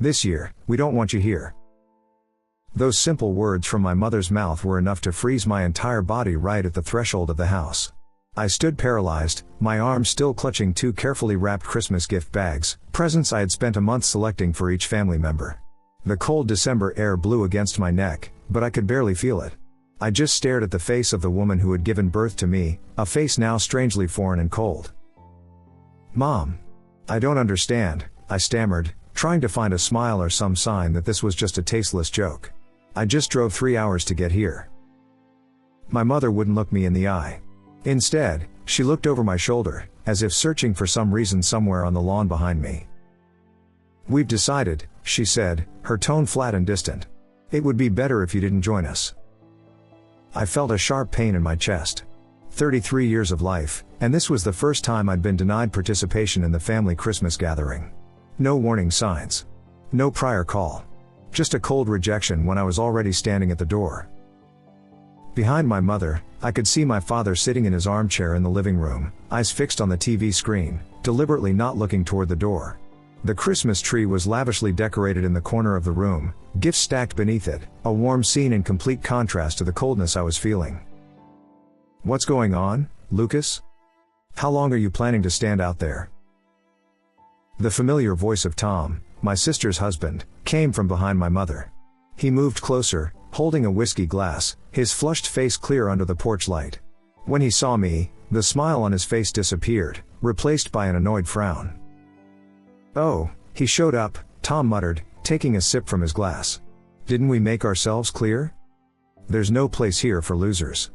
This year, we don't want you here." Those simple words from my mother's mouth were enough to freeze my entire body right at the threshold of the house. I stood paralyzed, my arms still clutching two carefully wrapped Christmas gift bags, presents I had spent a month selecting for each family member. The cold December air blew against my neck, but I could barely feel it. I just stared at the face of the woman who had given birth to me, a face now strangely foreign and cold. "Mom. I don't understand," I stammered, trying to find a smile or some sign that this was just a tasteless joke. "I just drove 3 hours to get here." My mother wouldn't look me in the eye. Instead, she looked over my shoulder, as if searching for some reason somewhere on the lawn behind me. "We've decided," she said, her tone flat and distant. "It would be better if you didn't join us." I felt a sharp pain in my chest. 33 years of life, and this was the first time I'd been denied participation in the family Christmas gathering. No warning signs. No prior call. Just a cold rejection when I was already standing at the door. Behind my mother, I could see my father sitting in his armchair in the living room, eyes fixed on the TV screen, deliberately not looking toward the door. The Christmas tree was lavishly decorated in the corner of the room, gifts stacked beneath it, a warm scene in complete contrast to the coldness I was feeling. "What's going on, Lucas? How long are you planning to stand out there?" The familiar voice of Tom, my sister's husband, came from behind my mother. He moved closer, holding a whiskey glass, his flushed face clear under the porch light. When he saw me, the smile on his face disappeared, replaced by an annoyed frown. "Oh, he showed up," Tom muttered, taking a sip from his glass. "Didn't we make ourselves clear? There's no place here for losers."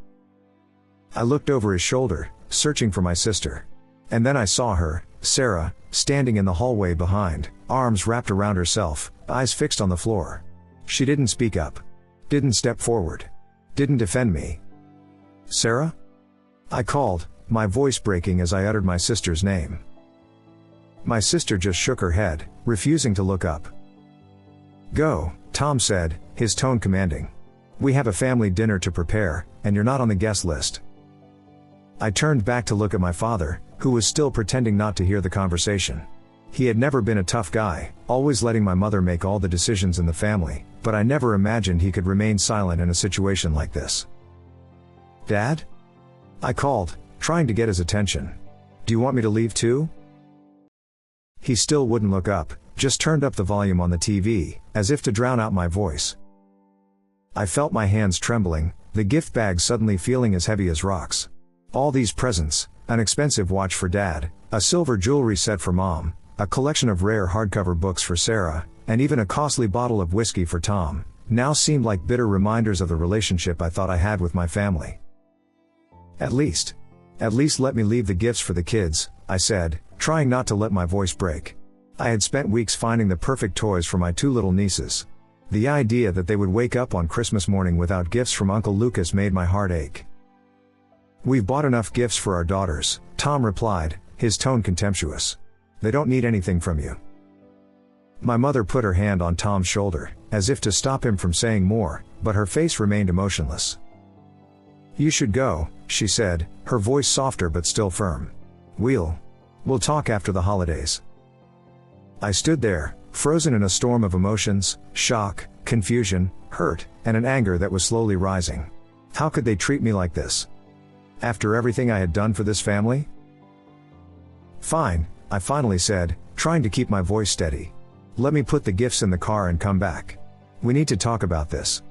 I looked over his shoulder, searching for my sister. And then I saw her, Sarah, standing in the hallway behind, arms wrapped around herself, eyes fixed on the floor. She didn't speak up. Didn't step forward. Didn't defend me. "Sarah?" I called, my voice breaking as I uttered my sister's name. My sister just shook her head, refusing to look up. "Go," Tom said, his tone commanding. "We have a family dinner to prepare, and you're not on the guest list." I turned back to look at my father, who was still pretending not to hear the conversation. He had never been a tough guy, always letting my mother make all the decisions in the family, but I never imagined he could remain silent in a situation like this. "Dad?" I called, trying to get his attention. "Do you want me to leave too?" He still wouldn't look up, just turned up the volume on the TV, as if to drown out my voice. I felt my hands trembling, the gift bag suddenly feeling as heavy as rocks. All these presents, an expensive watch for Dad, a silver jewelry set for Mom, a collection of rare hardcover books for Sarah, and even a costly bottle of whiskey for Tom, now seemed like bitter reminders of the relationship I thought I had with my family. At least let me leave the gifts for the kids," I said, trying not to let my voice break. I had spent weeks finding the perfect toys for my two little nieces. The idea that they would wake up on Christmas morning without gifts from Uncle Lucas made my heart ache. "We've bought enough gifts for our daughters," Tom replied, his tone contemptuous. "They don't need anything from you." My mother put her hand on Tom's shoulder, as if to stop him from saying more, but her face remained emotionless. "You should go," she said, her voice softer but still firm. We'll talk after the holidays." I stood there, frozen in a storm of emotions, shock, confusion, hurt, and an anger that was slowly rising. How could they treat me like this? After everything I had done for this family? "Fine," I finally said, trying to keep my voice steady. "Let me put the gifts in the car and come back. We need to talk about this."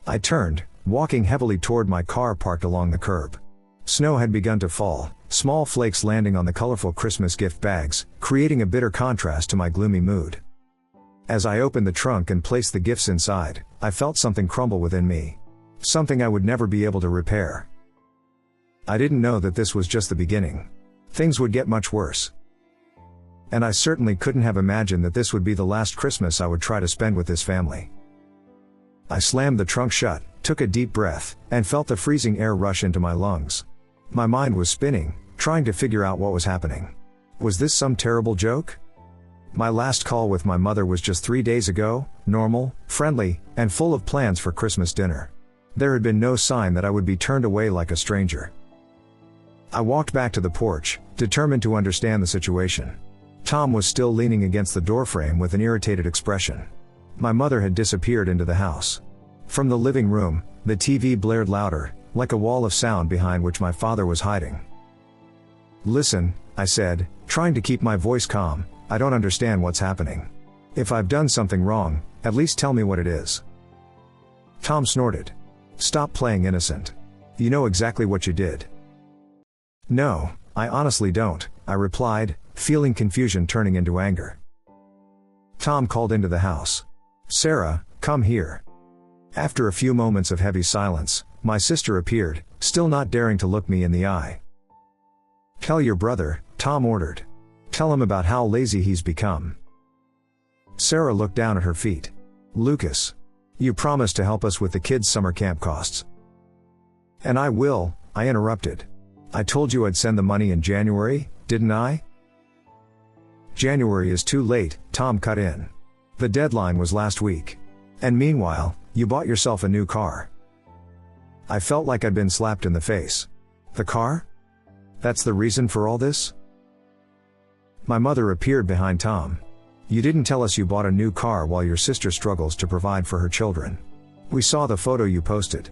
I turned, walking heavily toward my car parked along the curb. Snow had begun to fall, small flakes landing on the colorful Christmas gift bags, creating a bitter contrast to my gloomy mood. As I opened the trunk and placed the gifts inside, I felt something crumble within me. Something I would never be able to repair. I didn't know that this was just the beginning. Things would get much worse. And I certainly couldn't have imagined that this would be the last Christmas I would try to spend with this family. I slammed the trunk shut, took a deep breath, and felt the freezing air rush into my lungs. My mind was spinning, trying to figure out what was happening. Was this some terrible joke? My last call with my mother was just 3 days ago, normal, friendly, and full of plans for Christmas dinner. There had been no sign that I would be turned away like a stranger. I walked back to the porch, determined to understand the situation. Tom was still leaning against the doorframe with an irritated expression. My mother had disappeared into the house. From the living room, the TV blared louder, like a wall of sound behind which my father was hiding. "Listen," I said, trying to keep my voice calm, "I don't understand what's happening. If I've done something wrong, at least tell me what it is." Tom snorted. "Stop playing innocent. You know exactly what you did." "No, I honestly don't," I replied, feeling confusion turning into anger. Tom called into the house. "Sarah, come here." After a few moments of heavy silence, my sister appeared, still not daring to look me in the eye. "Tell your brother," Tom ordered. "Tell him about how lazy he's become." Sarah looked down at her feet. "Lucas, you promised to help us with the kids' summer camp costs." "And I will," I interrupted. "I told you I'd send the money in January, didn't I?" "January is too late," Tom cut in. "The deadline was last week. And meanwhile, you bought yourself a new car." I felt like I'd been slapped in the face. "The car? That's the reason for all this?" My mother appeared behind Tom. "You didn't tell us you bought a new car while your sister struggles to provide for her children. We saw the photo you posted."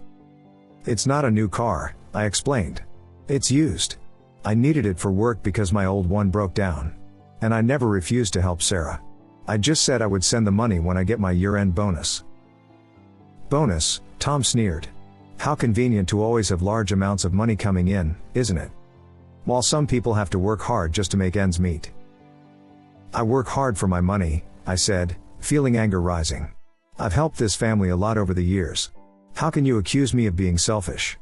"It's not a new car," I explained. "It's used. I needed it for work because my old one broke down. And I never refused to help Sarah. I just said I would send the money when I get my year-end bonus." "Bonus?" Tom sneered. "How convenient to always have large amounts of money coming in, isn't it? While some people have to work hard just to make ends meet." "I work hard for my money," I said, feeling anger rising. "I've helped this family a lot over the years. How can you accuse me of being selfish?"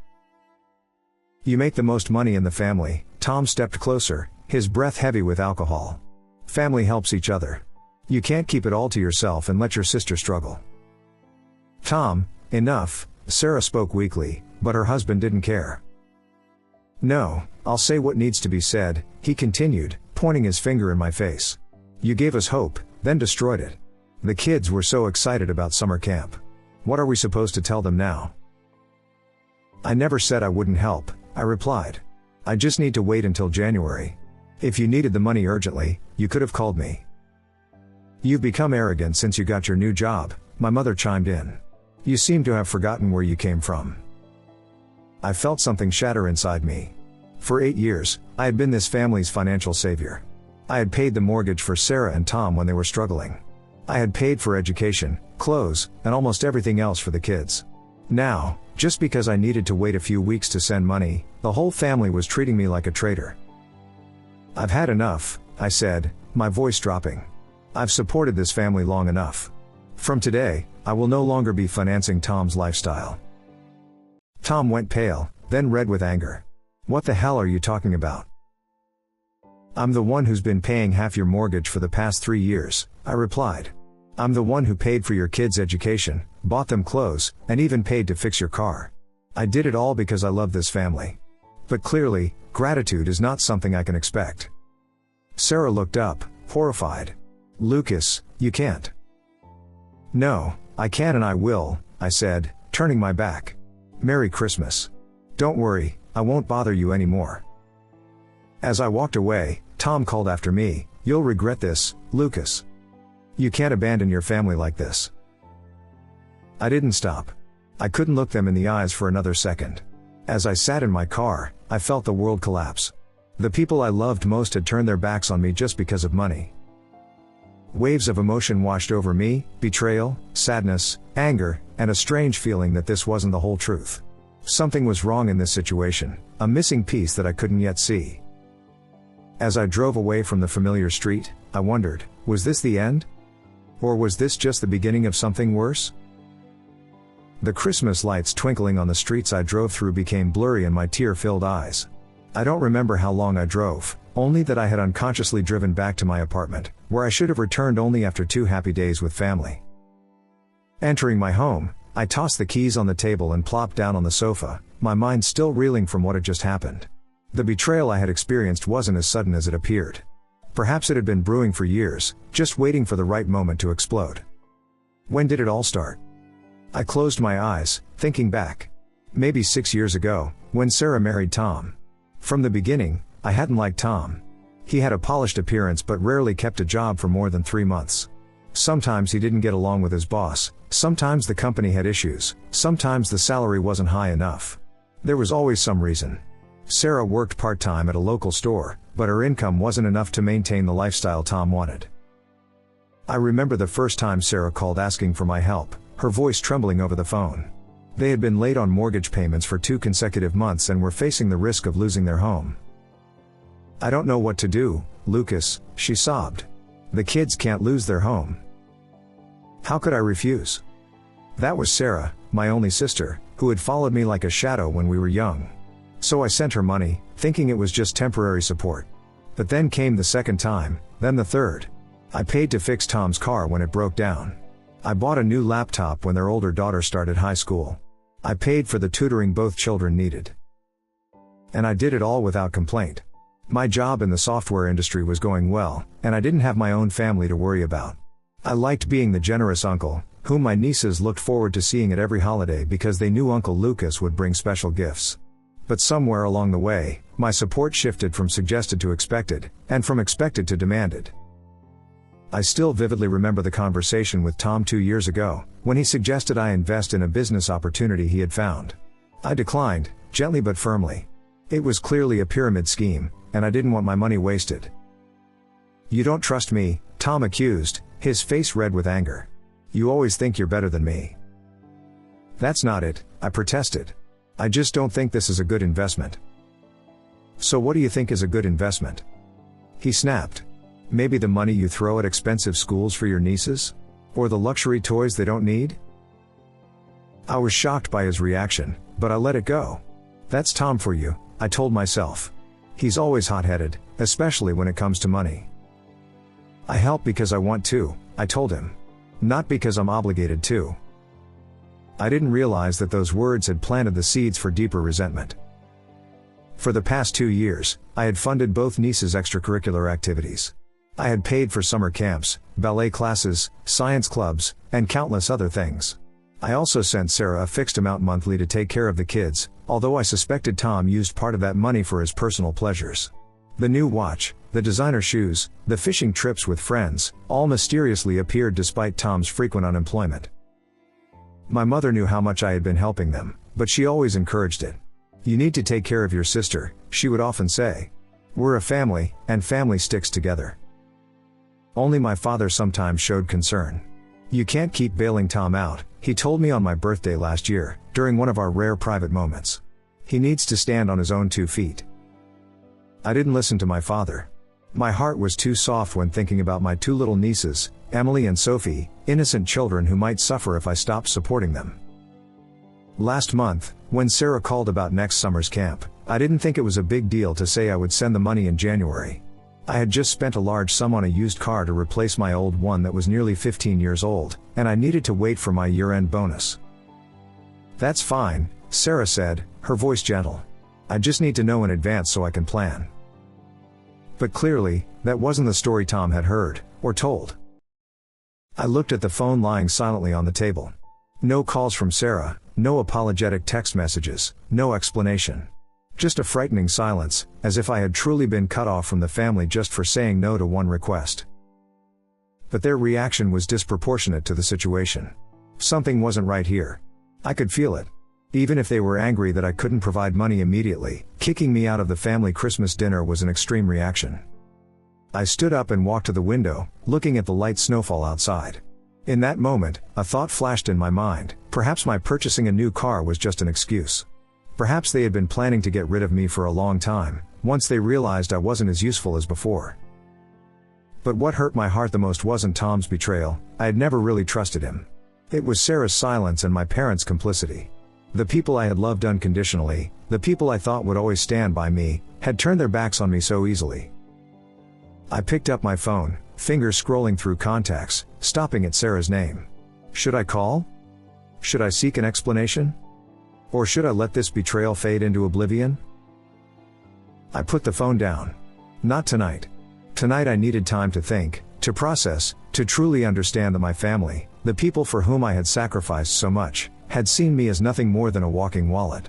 "You make the most money in the family." Tom stepped closer, his breath heavy with alcohol. "Family helps each other. You can't keep it all to yourself and let your sister struggle." "Tom, enough," Sarah spoke weakly, but her husband didn't care. "No, I'll say what needs to be said," he continued, pointing his finger in my face. "You gave us hope, then destroyed it. The kids were so excited about summer camp. What are we supposed to tell them now?" "I never said I wouldn't help," I replied. "I just need to wait until January. If you needed the money urgently, you could have called me." "You've become arrogant since you got your new job," my mother chimed in. "You seem to have forgotten where you came from." I felt something shatter inside me. For 8 years, I had been this family's financial savior. I had paid the mortgage for Sarah and Tom when they were struggling. I had paid for education, clothes, and almost everything else for the kids. Now, just because I needed to wait a few weeks to send money, the whole family was treating me like a traitor. "I've had enough," I said, my voice dropping. "I've supported this family long enough. From today, I will no longer be financing Tom's lifestyle." Tom went pale, then red with anger. "What the hell are you talking about?" "I'm the one who's been paying half your mortgage for the past 3 years, I replied. "I'm the one who paid for your kids' education, bought them clothes, and even paid to fix your car. I did it all because I love this family. But clearly, gratitude is not something I can expect." Sarah looked up, horrified. "Lucas, you can't." "No, I can and I will," I said, turning my back. "Merry Christmas. Don't worry, I won't bother you anymore." As I walked away, Tom called after me, "You'll regret this, Lucas. You can't abandon your family like this." I didn't stop. I couldn't look them in the eyes for another second. As I sat in my car, I felt the world collapse. The people I loved most had turned their backs on me just because of money. Waves of emotion washed over me, betrayal, sadness, anger, and a strange feeling that this wasn't the whole truth. Something was wrong in this situation, a missing piece that I couldn't yet see. As I drove away from the familiar street, I wondered, was this the end? Or was this just the beginning of something worse? The Christmas lights twinkling on the streets I drove through became blurry in my tear-filled eyes. I don't remember how long I drove, only that I had unconsciously driven back to my apartment, where I should have returned only after 2 happy days with family. Entering my home, I tossed the keys on the table and plopped down on the sofa, my mind still reeling from what had just happened. The betrayal I had experienced wasn't as sudden as it appeared. Perhaps it had been brewing for years, just waiting for the right moment to explode. When did it all start? I closed my eyes, thinking back. Maybe 6 years ago, when Sarah married Tom. From the beginning, I hadn't liked Tom. He had a polished appearance but rarely kept a job for more than 3 months. Sometimes he didn't get along with his boss, sometimes the company had issues, sometimes the salary wasn't high enough. There was always some reason. Sarah worked part-time at a local store, but her income wasn't enough to maintain the lifestyle Tom wanted. I remember the first time Sarah called asking for my help, her voice trembling over the phone. They had been late on mortgage payments for 2 consecutive months and were facing the risk of losing their home. "I don't know what to do, Lucas," she sobbed. "The kids can't lose their home." How could I refuse? That was Sarah, my only sister, who had followed me like a shadow when we were young. So I sent her money, thinking it was just temporary support. But then came the second time, then the third. I paid to fix Tom's car when it broke down. I bought a new laptop when their older daughter started high school. I paid for the tutoring both children needed. And I did it all without complaint. My job in the software industry was going well, and I didn't have my own family to worry about. I liked being the generous uncle, whom my nieces looked forward to seeing at every holiday because they knew Uncle Lucas would bring special gifts. But somewhere along the way, my support shifted from suggested to expected, and from expected to demanded. I still vividly remember the conversation with Tom 2 years ago, when he suggested I invest in a business opportunity he had found. I declined, gently but firmly. It was clearly a pyramid scheme, and I didn't want my money wasted. "You don't trust me," Tom accused, his face red with anger. "You always think you're better than me." "That's not it," I protested. "I just don't think this is a good investment." "So what do you think is a good investment?" He snapped. "Maybe the money you throw at expensive schools for your nieces? Or the luxury toys they don't need?" I was shocked by his reaction, but I let it go. "That's Tom for you," I told myself. "He's always hot-headed, especially when it comes to money." "I help because I want to," I told him. "Not because I'm obligated to." I didn't realize that those words had planted the seeds for deeper resentment. For the past 2 years, I had funded both nieces' extracurricular activities. I had paid for summer camps, ballet classes, science clubs, and countless other things. I also sent Sarah a fixed amount monthly to take care of the kids, although I suspected Tom used part of that money for his personal pleasures. The new watch, the designer shoes, the fishing trips with friends, all mysteriously appeared despite Tom's frequent unemployment. My mother knew how much I had been helping them, but she always encouraged it. "You need to take care of your sister," she would often say. "We're a family, and family sticks together." Only my father sometimes showed concern. "You can't keep bailing Tom out," he told me on my birthday last year, during one of our rare private moments. "He needs to stand on his own 2 feet." I didn't listen to my father. My heart was too soft when thinking about my 2 little nieces, Emily and Sophie, innocent children who might suffer if I stopped supporting them. Last month, when Sarah called about next summer's camp, I didn't think it was a big deal to say I would send the money in January. I had just spent a large sum on a used car to replace my old one that was nearly 15 years old, and I needed to wait for my year-end bonus. "That's fine," Sarah said, her voice gentle. "I just need to know in advance so I can plan." But clearly, that wasn't the story Tom had heard, or told. I looked at the phone lying silently on the table. No calls from Sarah, no apologetic text messages, no explanation. Just a frightening silence, as if I had truly been cut off from the family just for saying no to one request. But their reaction was disproportionate to the situation. Something wasn't right here. I could feel it. Even if they were angry that I couldn't provide money immediately, kicking me out of the family Christmas dinner was an extreme reaction. I stood up and walked to the window, looking at the light snowfall outside. In that moment, a thought flashed in my mind: perhaps my purchasing a new car was just an excuse. Perhaps they had been planning to get rid of me for a long time, once they realized I wasn't as useful as before. But what hurt my heart the most wasn't Tom's betrayal. I had never really trusted him. It was Sarah's silence and my parents' complicity. The people I had loved unconditionally, the people I thought would always stand by me, had turned their backs on me so easily. I picked up my phone, fingers scrolling through contacts, stopping at Sarah's name. Should I call? Should I seek an explanation? Or should I let this betrayal fade into oblivion? I put the phone down. Not tonight. Tonight I needed time to think, to process, to truly understand that my family, the people for whom I had sacrificed so much, had seen me as nothing more than a walking wallet.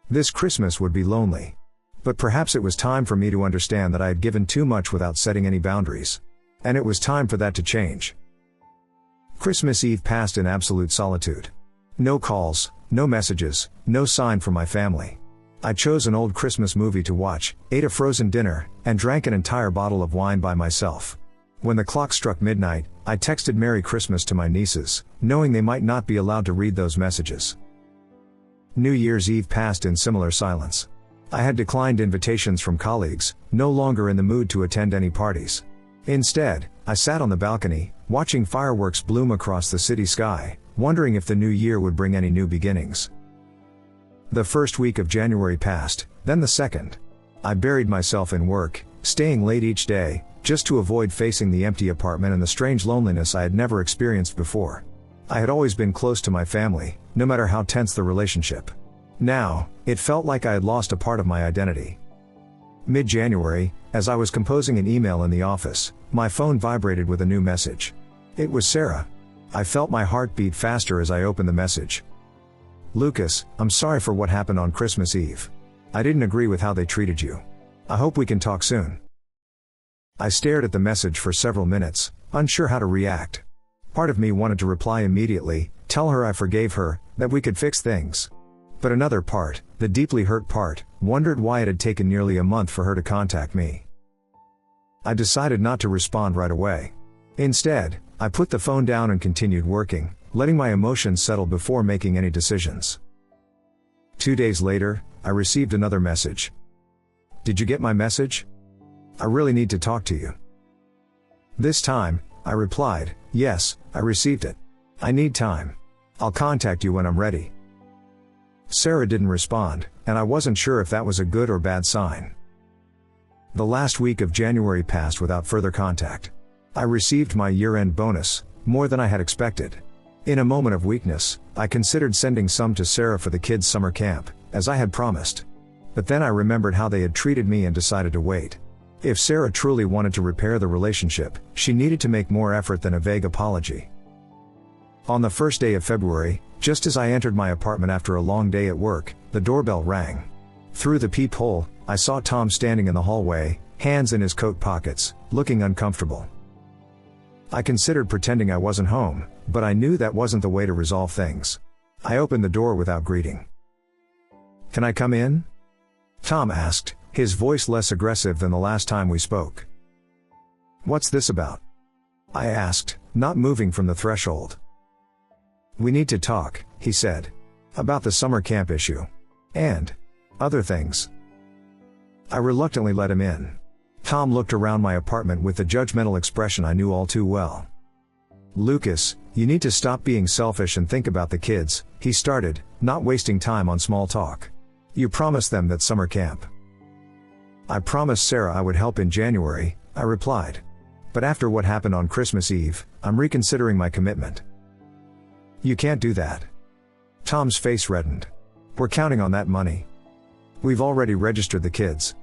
This Christmas would be lonely. But perhaps it was time for me to understand that I had given too much without setting any boundaries. And it was time for that to change. Christmas Eve passed in absolute solitude. No calls, no messages, no sign from my family. I chose an old Christmas movie to watch, ate a frozen dinner, and drank an entire bottle of wine by myself. When the clock struck midnight, I texted Merry Christmas to my nieces, knowing they might not be allowed to read those messages. New Year's Eve passed in similar silence. I had declined invitations from colleagues, no longer in the mood to attend any parties. Instead, I sat on the balcony, watching fireworks bloom across the city sky, wondering if the new year would bring any new beginnings. The first week of January passed, then the second. I buried myself in work, staying late each day, just to avoid facing the empty apartment and the strange loneliness I had never experienced before. I had always been close to my family, no matter how tense the relationship. Now, it felt like I had lost a part of my identity. Mid-January, as I was composing an email in the office, my phone vibrated with a new message. It was Sarah. I felt my heart beat faster as I opened the message. "Lucas, I'm sorry for what happened on Christmas Eve. I didn't agree with how they treated you. I hope we can talk soon." I stared at the message for several minutes, unsure how to react. Part of me wanted to reply immediately, tell her I forgave her, that we could fix things. But another part, the deeply hurt part, wondered why it had taken nearly a month for her to contact me. I decided not to respond right away. Instead, I put the phone down and continued working, letting my emotions settle before making any decisions. 2 days later, I received another message. "Did you get my message? I really need to talk to you." This time, I replied, "Yes, I received it. I need time. I'll contact you when I'm ready." Sarah didn't respond, and I wasn't sure if that was a good or bad sign. The last week of January passed without further contact. I received my year-end bonus, more than I had expected. In a moment of weakness, I considered sending some to Sarah for the kids' summer camp, as I had promised. But then I remembered how they had treated me and decided to wait. If Sarah truly wanted to repair the relationship, she needed to make more effort than a vague apology. On the first day of February, just as I entered my apartment after a long day at work, the doorbell rang. Through the peephole, I saw Tom standing in the hallway, hands in his coat pockets, looking uncomfortable. I considered pretending I wasn't home, but I knew that wasn't the way to resolve things. I opened the door without greeting. "Can I come in?" Tom asked, his voice less aggressive than the last time we spoke. "What's this about?" I asked, not moving from the threshold. "We need to talk," he said. "About the summer camp issue. And other things." I reluctantly let him in. Tom looked around my apartment with the judgmental expression I knew all too well. "Lucas, you need to stop being selfish and think about the kids," he started, not wasting time on small talk. "You promised them that summer camp." "I promised Sarah I would help in January," I replied. "But after what happened on Christmas Eve, I'm reconsidering my commitment." "You can't do that." Tom's face reddened. "We're counting on that money. We've already registered the kids."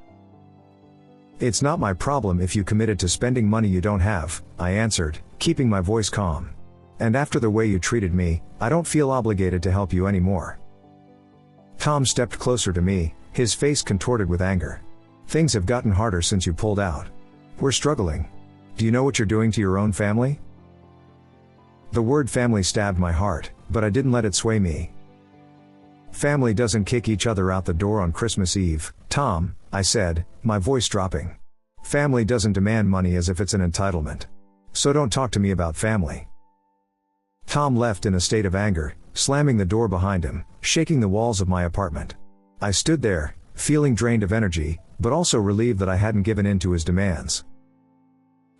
"It's not my problem if you committed to spending money you don't have," I answered, keeping my voice calm. "And after the way you treated me, I don't feel obligated to help you anymore." Tom stepped closer to me, his face contorted with anger. "Things have gotten harder since you pulled out. We're struggling. Do you know what you're doing to your own family?" The word family stabbed my heart, but I didn't let it sway me. "Family doesn't kick each other out the door on Christmas Eve, Tom," I said, my voice dropping. "Family doesn't demand money as if it's an entitlement. So don't talk to me about family." Tom left in a state of anger, slamming the door behind him, shaking the walls of my apartment. I stood there, feeling drained of energy, but also relieved that I hadn't given in to his demands.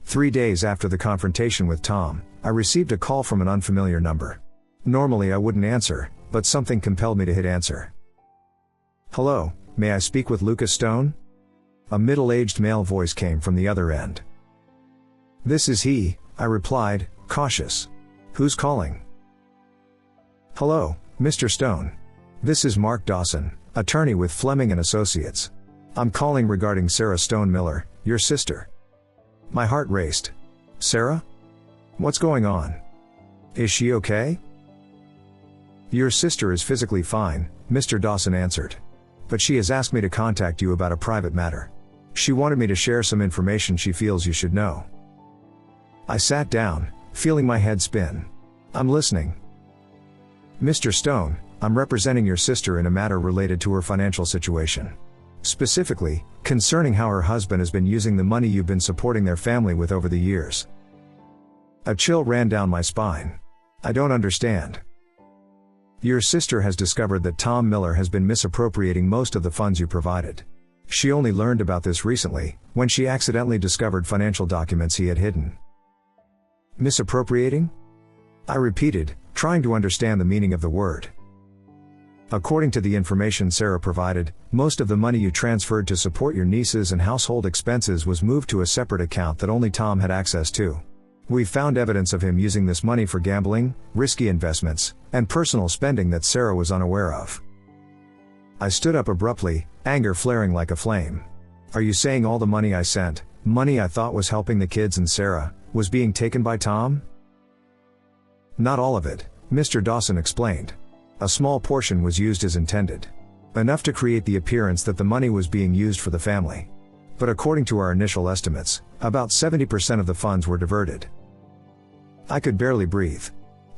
3 days after the confrontation with Tom, I received a call from an unfamiliar number. Normally I wouldn't answer, but something compelled me to hit answer. "Hello, may I speak with Lucas Stone?" A middle-aged male voice came from the other end. "This is he," I replied, cautious. "Who's calling?" "Hello, Mr. Stone. This is Mark Dawson, attorney with Fleming and Associates. I'm calling regarding Sarah Stone Miller, your sister." My heart raced. "Sarah? What's going on? Is she okay?" "Your sister is physically fine," Mr. Dawson answered. But she has asked me to contact you about a private matter. She wanted me to share some information she feels you should know. I sat down, feeling my head spin. I'm listening. Mr. Stone, I'm representing your sister in a matter related to her financial situation. Specifically, concerning how her husband has been using the money you've been supporting their family with over the years. A chill ran down my spine. I don't understand. Your sister has discovered that Tom Miller has been misappropriating most of the funds you provided. She only learned about this recently, when she accidentally discovered financial documents he had hidden. Misappropriating? I repeated, trying to understand the meaning of the word. According to the information Sarah provided, most of the money you transferred to support your nieces and household expenses was moved to a separate account that only Tom had access to. We found evidence of him using this money for gambling, risky investments, and personal spending that Sarah was unaware of. I stood up abruptly, anger flaring like a flame. Are you saying all the money I sent, money I thought was helping the kids and Sarah, was being taken by Tom? Not all of it, Mr. Dawson explained. A small portion was used as intended. Enough to create the appearance that the money was being used for the family. But according to our initial estimates, about 70% of the funds were diverted. I could barely breathe.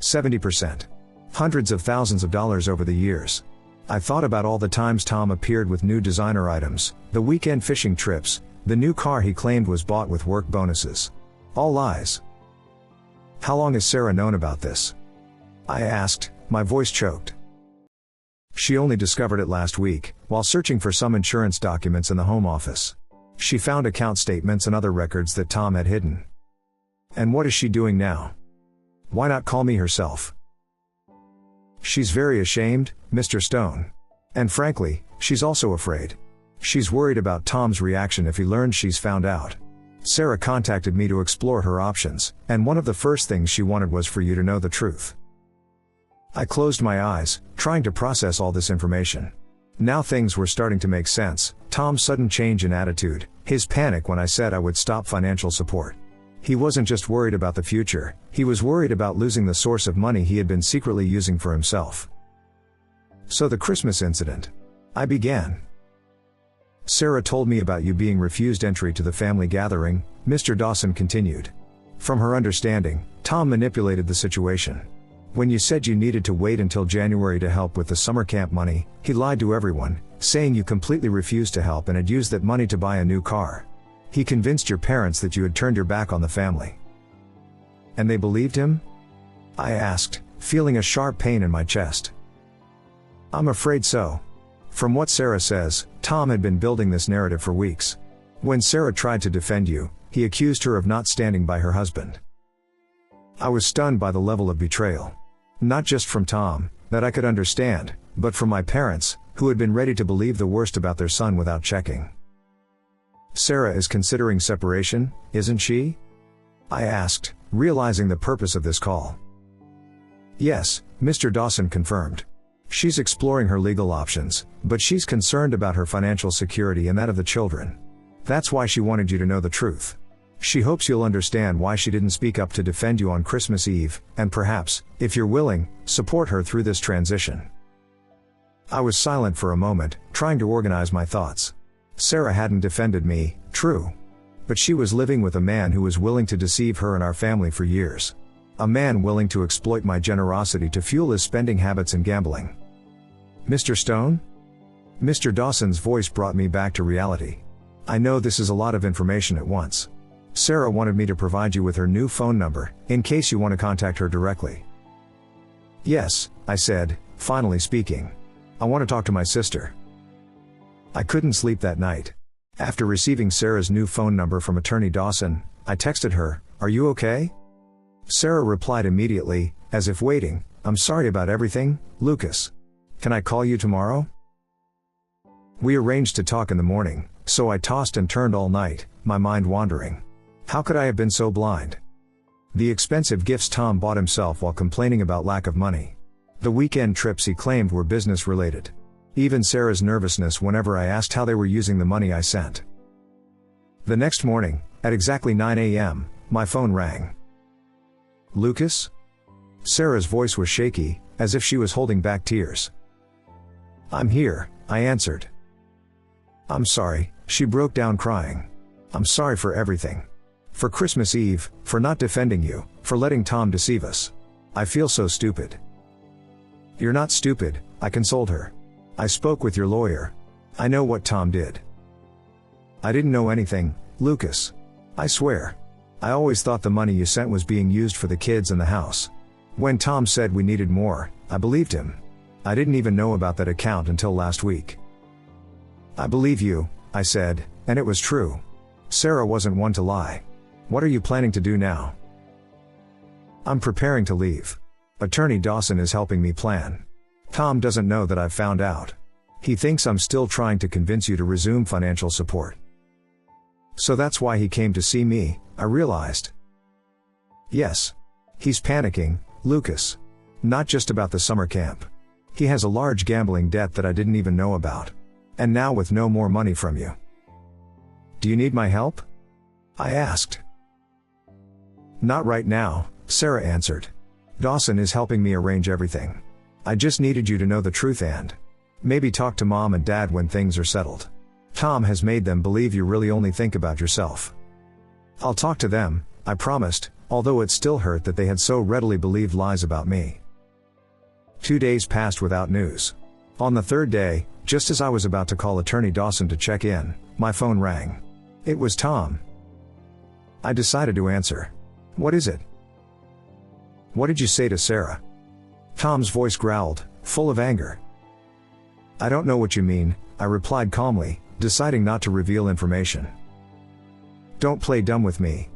70%. Hundreds of thousands of dollars over the years. I thought about all the times Tom appeared with new designer items, the weekend fishing trips, the new car he claimed was bought with work bonuses. All lies. How long has Sarah known about this? I asked, my voice choked. She only discovered it last week, while searching for some insurance documents in the home office. She found account statements and other records that Tom had hidden. And what is she doing now? Why not call me herself? She's very ashamed, Mr. Stone. And frankly, she's also afraid. She's worried about Tom's reaction if he learns she's found out. Sarah contacted me to explore her options, and one of the first things she wanted was for you to know the truth. I closed my eyes, trying to process all this information. Now things were starting to make sense. Tom's sudden change in attitude, his panic when I said I would stop financial support. He wasn't just worried about the future, he was worried about losing the source of money he had been secretly using for himself. So the Christmas incident. I began. Sarah told me about you being refused entry to the family gathering, Mr. Dawson continued. From her understanding, Tom manipulated the situation. When you said you needed to wait until January to help with the summer camp money, he lied to everyone, saying you completely refused to help and had used that money to buy a new car. He convinced your parents that you had turned your back on the family. And they believed him? I asked, feeling a sharp pain in my chest. I'm afraid so. From what Sarah says, Tom had been building this narrative for weeks. When Sarah tried to defend you, he accused her of not standing by her husband. I was stunned by the level of betrayal. Not just from Tom, that I could understand, but from my parents, who had been ready to believe the worst about their son without checking. Sarah is considering separation, isn't she? I asked, realizing the purpose of this call. Yes, Mr. Dawson confirmed. She's exploring her legal options, but she's concerned about her financial security and that of the children. That's why she wanted you to know the truth. She hopes you'll understand why she didn't speak up to defend you on Christmas Eve, and perhaps, if you're willing, support her through this transition. I was silent for a moment, trying to organize my thoughts. Sarah hadn't defended me, true. But she was living with a man who was willing to deceive her and our family for years. A man willing to exploit my generosity to fuel his spending habits and gambling. Mr. Stone? Mr. Dawson's voice brought me back to reality. I know this is a lot of information at once. Sarah wanted me to provide you with her new phone number, in case you want to contact her directly. Yes, I said, finally speaking. I want to talk to my sister. I couldn't sleep that night. After receiving Sarah's new phone number from Attorney Dawson, I texted her, "Are you okay?" Sarah replied immediately, as if waiting, "I'm sorry about everything, Lucas. Can I call you tomorrow?" We arranged to talk in the morning, so I tossed and turned all night, my mind wandering. How could I have been so blind? The expensive gifts Tom bought himself while complaining about lack of money. The weekend trips he claimed were business related. Even Sarah's nervousness whenever I asked how they were using the money I sent. The next morning, at exactly 9 a.m., my phone rang. Lucas? Sarah's voice was shaky, as if she was holding back tears. I'm here, I answered. I'm sorry, she broke down crying. I'm sorry for everything. For Christmas Eve, for not defending you, for letting Tom deceive us. I feel so stupid. You're not stupid, I consoled her. I spoke with your lawyer. I know what Tom did. I didn't know anything, Lucas. I swear. I always thought the money you sent was being used for the kids and the house. When Tom said we needed more, I believed him. I didn't even know about that account until last week. I believe you, I said, and it was true. Sarah wasn't one to lie. What are you planning to do now? I'm preparing to leave. Attorney Dawson is helping me plan. Tom doesn't know that I've found out. He thinks I'm still trying to convince you to resume financial support. So that's why he came to see me, I realized. Yes. He's panicking, Lucas. Not just about the summer camp. He has a large gambling debt that I didn't even know about. And now with no more money from you. Do you need my help? I asked. Not right now, Sarah answered. Dawson is helping me arrange everything. I just needed you to know the truth and maybe talk to Mom and Dad when things are settled. Tom has made them believe you really only think about yourself. I'll talk to them, I promised, although it still hurt that they had so readily believed lies about me. 2 days passed without news. On the third day, just as I was about to call Attorney Dawson to check in, my phone rang. It was Tom. I decided to answer. What is it? What did you say to Sarah? Tom's voice growled, full of anger. I don't know what you mean, I replied calmly, deciding not to reveal information. Don't play dumb with me.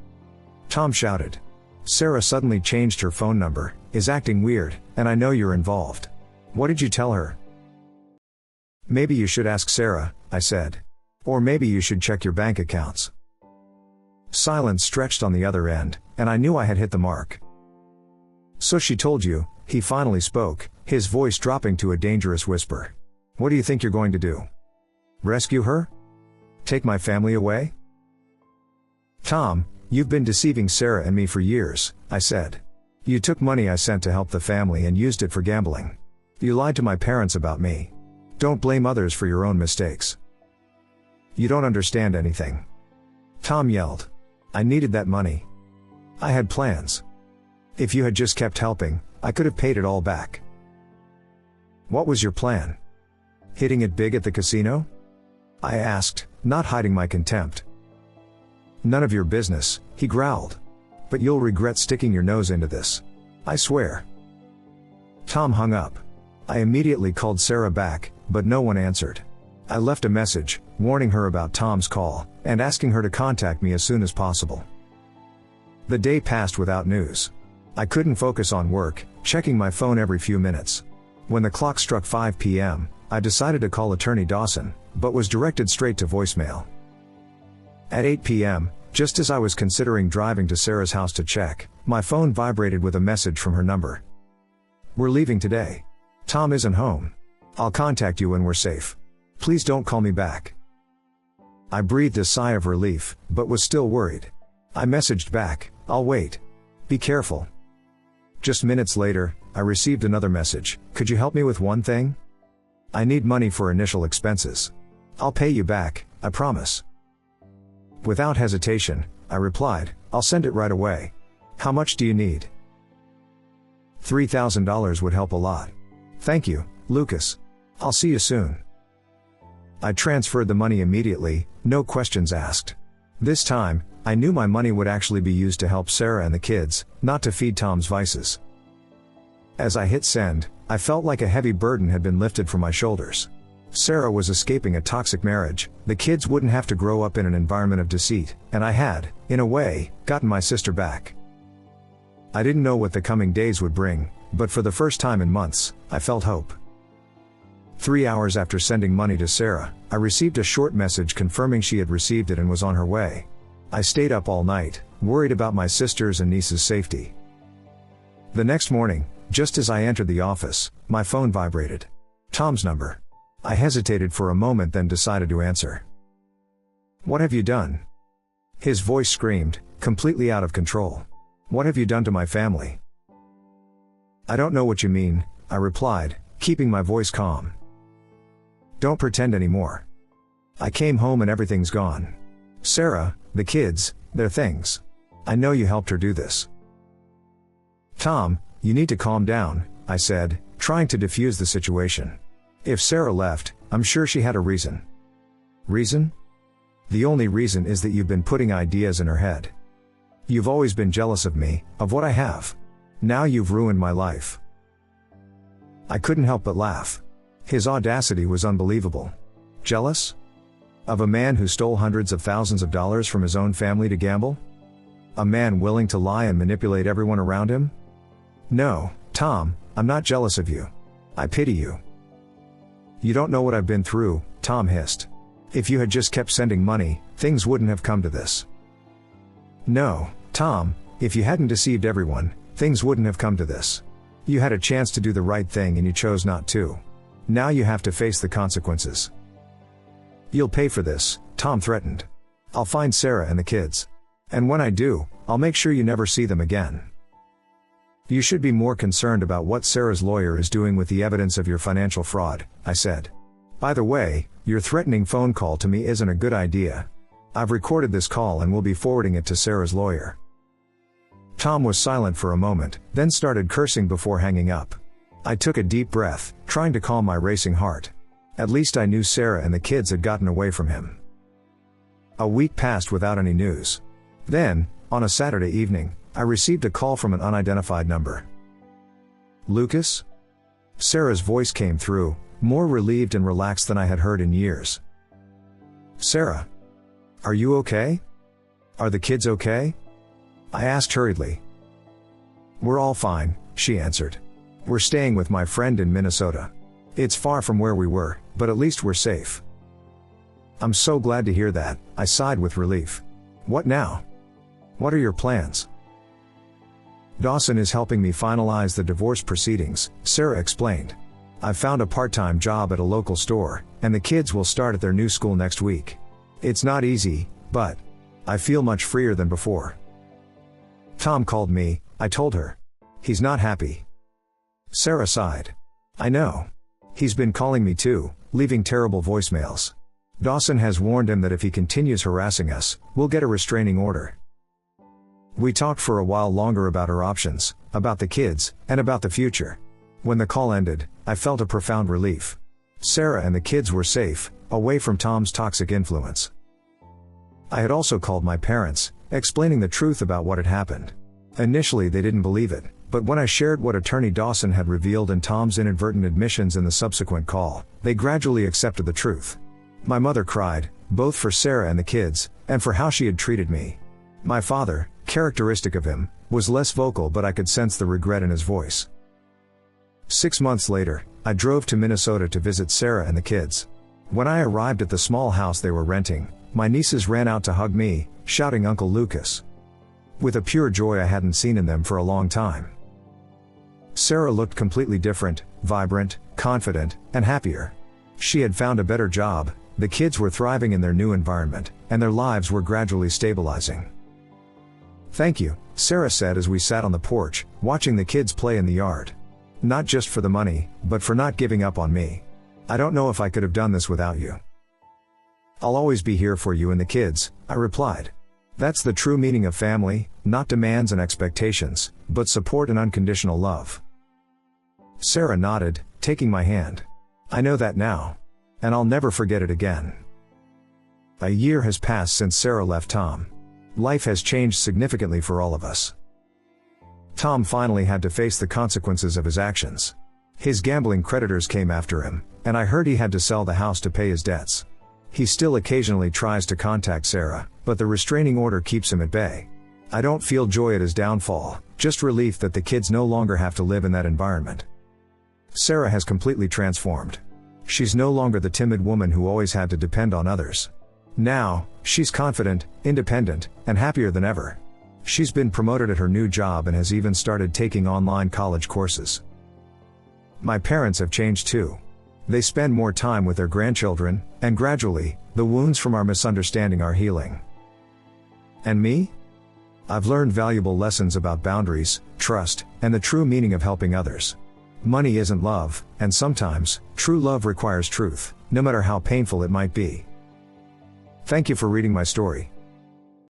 Tom shouted. Sarah suddenly changed her phone number, is acting weird, and I know you're involved. What did you tell her? Maybe you should ask Sarah, I said. Or maybe you should check your bank accounts. Silence stretched on the other end, and I knew I had hit the mark. So she told you, he finally spoke, his voice dropping to a dangerous whisper. What do you think you're going to do? Rescue her? Take my family away? Tom, you've been deceiving Sarah and me for years, I said. You took money I sent to help the family and used it for gambling. You lied to my parents about me. Don't blame others for your own mistakes. You don't understand anything. Tom yelled. I needed that money. I had plans. If you had just kept helping, I could have paid it all back. What was your plan? Hitting it big at the casino? I asked, not hiding my contempt. None of your business, he growled. But you'll regret sticking your nose into this. I swear. Tom hung up. I immediately called Sarah back, but no one answered. I left a message, warning her about Tom's call, and asking her to contact me as soon as possible. The day passed without news. I couldn't focus on work, checking my phone every few minutes. When the clock struck 5 p.m., I decided to call Attorney Dawson, but was directed straight to voicemail. At 8 p.m., just as I was considering driving to Sarah's house to check, my phone vibrated with a message from her number. We're leaving today. Tom isn't home. I'll contact you when we're safe. Please don't call me back. I breathed a sigh of relief, but was still worried. I messaged back, I'll wait. Be careful. Just minutes later, I received another message. Could you help me with one thing? I need money for initial expenses. I'll pay you back, I promise. Without hesitation, I replied, I'll send it right away. How much do you need? $3,000 would help a lot. Thank you, Lucas. I'll see you soon. I transferred the money immediately, no questions asked. This time, I knew my money would actually be used to help Sarah and the kids, not to feed Tom's vices. As I hit send, I felt like a heavy burden had been lifted from my shoulders. Sarah was escaping a toxic marriage, the kids wouldn't have to grow up in an environment of deceit, and I had, in a way, gotten my sister back. I didn't know what the coming days would bring, but for the first time in months, I felt hope. 3 hours after sending money to Sarah, I received a short message confirming she had received it and was on her way. I stayed up all night, worried about my sister's and niece's safety. The next morning, just as I entered the office, my phone vibrated. Tom's number. I hesitated for a moment, then decided to answer. What have you done? His voice screamed, completely out of control. What have you done to my family? I don't know what you mean, I replied, keeping my voice calm. Don't pretend anymore. I came home and everything's gone. Sarah, the kids, their things. I know you helped her do this. Tom, you need to calm down, I said, trying to defuse the situation. If Sarah left, I'm sure she had a reason. Reason? The only reason is that you've been putting ideas in her head. You've always been jealous of me, of what I have. Now you've ruined my life. I couldn't help but laugh. His audacity was unbelievable. Jealous? Of a man who stole hundreds of thousands of dollars from his own family to gamble? A man willing to lie and manipulate everyone around him? No, Tom, I'm not jealous of you. I pity you. You don't know what I've been through, Tom hissed. If you had just kept sending money, things wouldn't have come to this. No, Tom, if you hadn't deceived everyone, things wouldn't have come to this. You had a chance to do the right thing and you chose not to. Now you have to face the consequences. You'll pay for this, Tom threatened. I'll find Sarah and the kids. And when I do, I'll make sure you never see them again. You should be more concerned about what Sarah's lawyer is doing with the evidence of your financial fraud, I said. By the way, your threatening phone call to me isn't a good idea. I've recorded this call and will be forwarding it to Sarah's lawyer. Tom was silent for a moment, then started cursing before hanging up. I took a deep breath, trying to calm my racing heart. At least I knew Sarah and the kids had gotten away from him. A week passed without any news. Then, on a Saturday evening, I received a call from an unidentified number. Lucas? Sarah's voice came through, more relieved and relaxed than I had heard in years. Sarah? Are you okay? Are the kids okay? I asked hurriedly. We're all fine, she answered. We're staying with my friend in Minnesota. It's far from where we were, but at least we're safe. I'm so glad to hear that, I sighed with relief. What now? What are your plans? Dawson is helping me finalize the divorce proceedings, Sarah explained. I've found a part-time job at a local store, and the kids will start at their new school next week. It's not easy, but I feel much freer than before. Tom called me, I told her. He's not happy. Sarah sighed. I know. He's been calling me too, leaving terrible voicemails. Dawson has warned him that if he continues harassing us, we'll get a restraining order. We talked for a while longer about our options, about the kids, and about the future. When the call ended, I felt a profound relief. Sarah and the kids were safe, away from Tom's toxic influence. I had also called my parents, explaining the truth about what had happened. Initially they didn't believe it, but when I shared what Attorney Dawson had revealed and Tom's inadvertent admissions in the subsequent call, they gradually accepted the truth. My mother cried, both for Sarah and the kids, and for how she had treated me. My father, characteristic of him, was less vocal, but I could sense the regret in his voice. 6 months later, I drove to Minnesota to visit Sarah and the kids. When I arrived at the small house they were renting, my nieces ran out to hug me, shouting Uncle Lucas. With a pure joy I hadn't seen in them for a long time. Sarah looked completely different, vibrant, confident, and happier. She had found a better job, the kids were thriving in their new environment, and their lives were gradually stabilizing. Thank you, Sarah said as we sat on the porch, watching the kids play in the yard. Not just for the money, but for not giving up on me. I don't know if I could have done this without you. I'll always be here for you and the kids, I replied. That's the true meaning of family, not demands and expectations, but support and unconditional love. Sarah nodded, taking my hand. I know that now. And I'll never forget it again. A year has passed since Sarah left Tom. Life has changed significantly for all of us. Tom finally had to face the consequences of his actions. His gambling creditors came after him, and I heard he had to sell the house to pay his debts. He still occasionally tries to contact Sarah, but the restraining order keeps him at bay. I don't feel joy at his downfall, just relief that the kids no longer have to live in that environment. Sarah has completely transformed. She's no longer the timid woman who always had to depend on others. Now, she's confident, independent, and happier than ever. She's been promoted at her new job and has even started taking online college courses. My parents have changed too. They spend more time with their grandchildren, and gradually, the wounds from our misunderstanding are healing. And me? I've learned valuable lessons about boundaries, trust, and the true meaning of helping others. Money isn't love, and sometimes, true love requires truth, no matter how painful it might be. Thank you for reading my story.